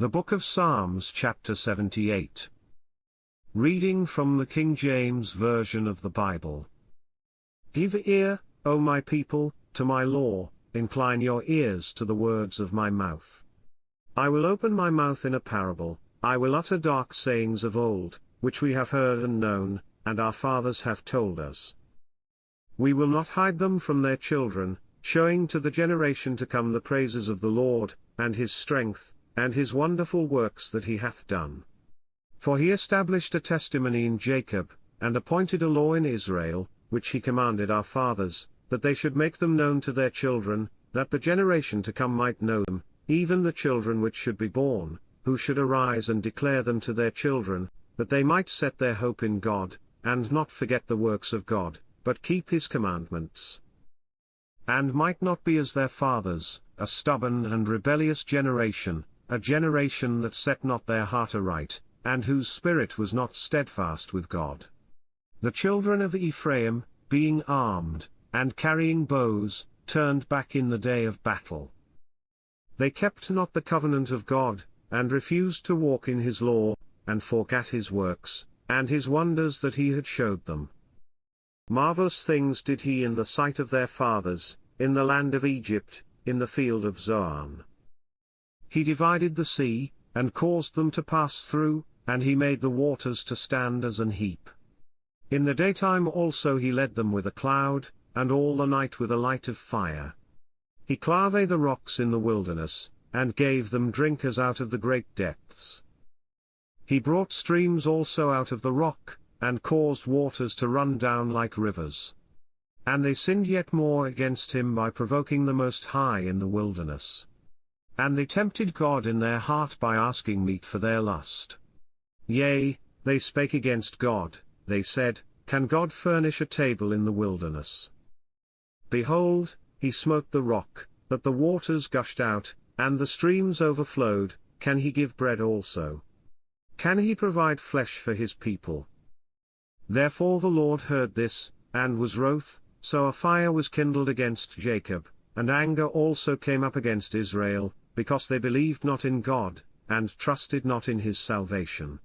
The Book of Psalms chapter 78. Reading from the King James Version of the Bible. Give ear, O my people, to my law, incline your ears to the words of my mouth. I will open my mouth in a parable, I will utter dark sayings of old, which we have heard and known, and our fathers have told us. We will not hide them from their children, showing to the generation to come the praises of the Lord, and his strength, and his wonderful works that he hath done. For he established a testimony in Jacob, and appointed a law in Israel, which he commanded our fathers, that they should make them known to their children, that the generation to come might know them, even the children which should be born, who should arise and declare them to their children, that they might set their hope in God, and not forget the works of God, but keep his commandments. And might not be as their fathers, a stubborn and rebellious generation, a generation that set not their heart aright, and whose spirit was not steadfast with God. The children of Ephraim, being armed, and carrying bows, turned back in the day of battle. They kept not the covenant of God, and refused to walk in his law, and forgat his works, and his wonders that he had showed them. Marvelous things did he in the sight of their fathers, in the land of Egypt, in the field of Zoan. He divided the sea, and caused them to pass through, and he made the waters to stand as an heap. In the daytime also he led them with a cloud, and all the night with a light of fire. He clave the rocks in the wilderness, and gave them drink as out of the great depths. He brought streams also out of the rock, and caused waters to run down like rivers. And they sinned yet more against him by provoking the Most High in the wilderness. And they tempted God in their heart by asking meat for their lust. Yea, they spake against God, they said, Can God furnish a table in the wilderness? Behold, he smote the rock, that the waters gushed out, and the streams overflowed, can he give bread also? Can he provide flesh for his people? Therefore the Lord heard this, and was wroth, so a fire was kindled against Jacob, and anger also came up against Israel, because they believed not in God, and trusted not in his salvation.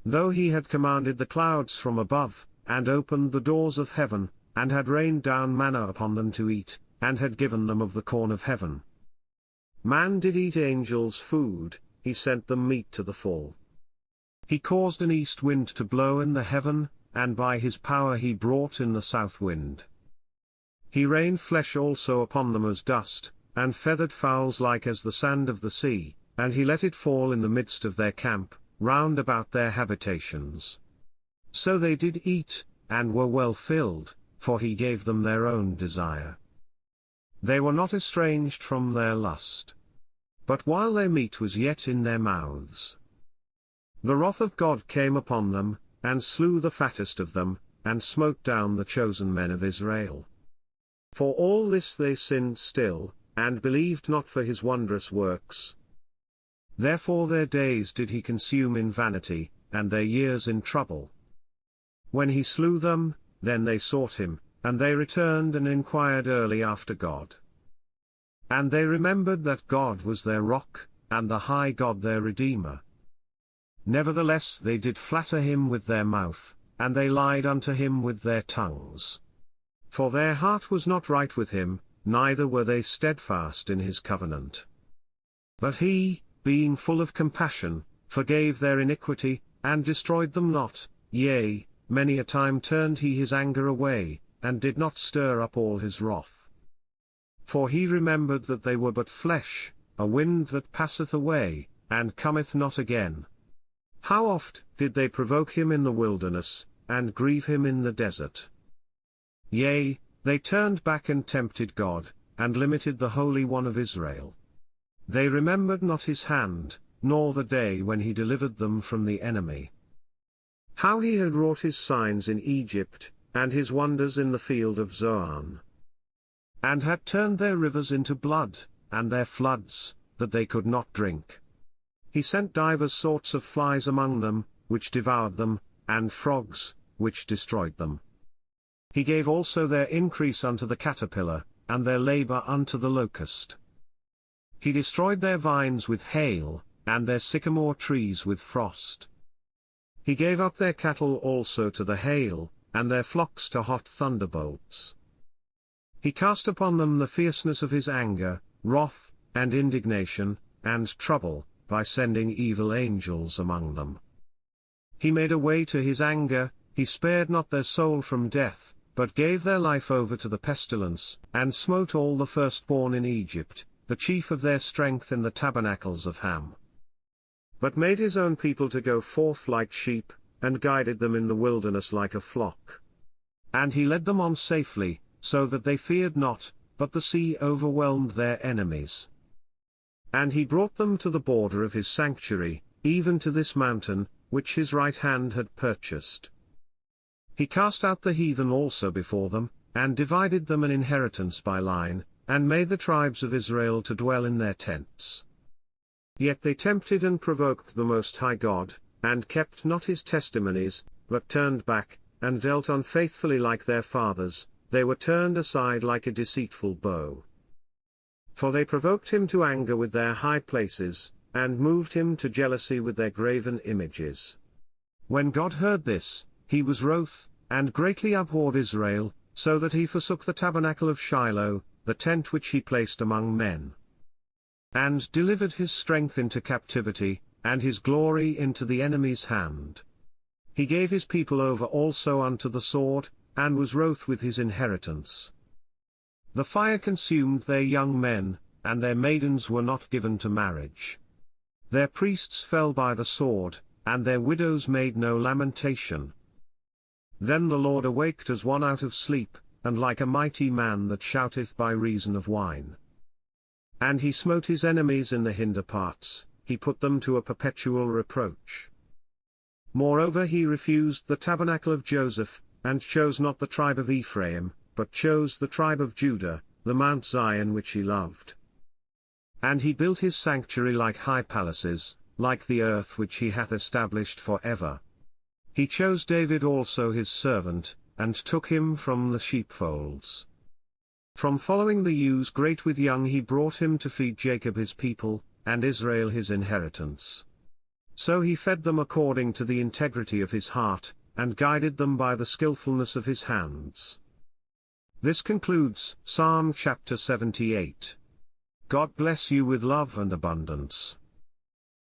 Though he had commanded the clouds from above, and opened the doors of heaven, and had rained down manna upon them to eat, and had given them of the corn of heaven. Man did eat angels' food, he sent them meat to the full. He caused an east wind to blow in the heaven, and by his power he brought in the south wind. He rained flesh also upon them as dust, and feathered fowls like as the sand of the sea, and he let it fall in the midst of their camp, round about their habitations. So they did eat, and were well filled, for he gave them their own desire. They were not estranged from their lust. But while their meat was yet in their mouths, the wrath of God came upon them, and slew the fattest of them, and smote down the chosen men of Israel. For all this they sinned still, and believed not for his wondrous works. Therefore their days did he consume in vanity, and their years in trouble. When he slew them, then they sought him, and they returned and inquired early after God. And they remembered that God was their rock, and the high God their Redeemer. Nevertheless they did flatter him with their mouth, and they lied unto him with their tongues. For their heart was not right with him, neither were they steadfast in his covenant. But he, being full of compassion, forgave their iniquity, and destroyed them not, yea, many a time turned he his anger away, and did not stir up all his wrath. For he remembered that they were but flesh, a wind that passeth away, and cometh not again. How oft did they provoke him in the wilderness, and grieve him in the desert? Yea, they turned back and tempted God, and limited the Holy One of Israel. They remembered not his hand, nor the day when he delivered them from the enemy. How he had wrought his signs in Egypt, and his wonders in the field of Zoan. And had turned their rivers into blood, and their floods, that they could not drink. He sent divers sorts of flies among them, which devoured them, and frogs, which destroyed them. He gave also their increase unto the caterpillar, and their labor unto the locust. He destroyed their vines with hail, and their sycamore trees with frost. He gave up their cattle also to the hail, and their flocks to hot thunderbolts. He cast upon them the fierceness of his anger, wrath, and indignation, and trouble, by sending evil angels among them. He made a way to his anger, he spared not their soul from death, but gave their life over to the pestilence, and smote all the firstborn in Egypt, the chief of their strength in the tabernacles of Ham. But made his own people to go forth like sheep, and guided them in the wilderness like a flock. And he led them on safely, so that they feared not, but the sea overwhelmed their enemies. And he brought them to the border of his sanctuary, even to this mountain, which his right hand had purchased. He cast out the heathen also before them, and divided them an inheritance by line, and made the tribes of Israel to dwell in their tents. Yet they tempted and provoked the Most High God, and kept not his testimonies, but turned back, and dealt unfaithfully like their fathers. They were turned aside like a deceitful bow. For they provoked him to anger with their high places, and moved him to jealousy with their graven images. When God heard this, he was wroth, and greatly abhorred Israel, so that he forsook the tabernacle of Shiloh, the tent which he placed among men. And delivered his strength into captivity, and his glory into the enemy's hand. He gave his people over also unto the sword, and was wroth with his inheritance. The fire consumed their young men, and their maidens were not given to marriage. Their priests fell by the sword, and their widows made no lamentation. Then the Lord awaked as one out of sleep, and like a mighty man that shouteth by reason of wine. And he smote his enemies in the hinder parts, he put them to a perpetual reproach. Moreover he refused the tabernacle of Joseph, and chose not the tribe of Ephraim, but chose the tribe of Judah, the Mount Zion which he loved. And he built his sanctuary like high palaces, like the earth which he hath established for ever. He chose David also his servant, and took him from the sheepfolds. From following the ewes great with young he brought him to feed Jacob his people, and Israel his inheritance. So he fed them according to the integrity of his heart, and guided them by the skillfulness of his hands. This concludes Psalm chapter 78. God bless you with love and abundance.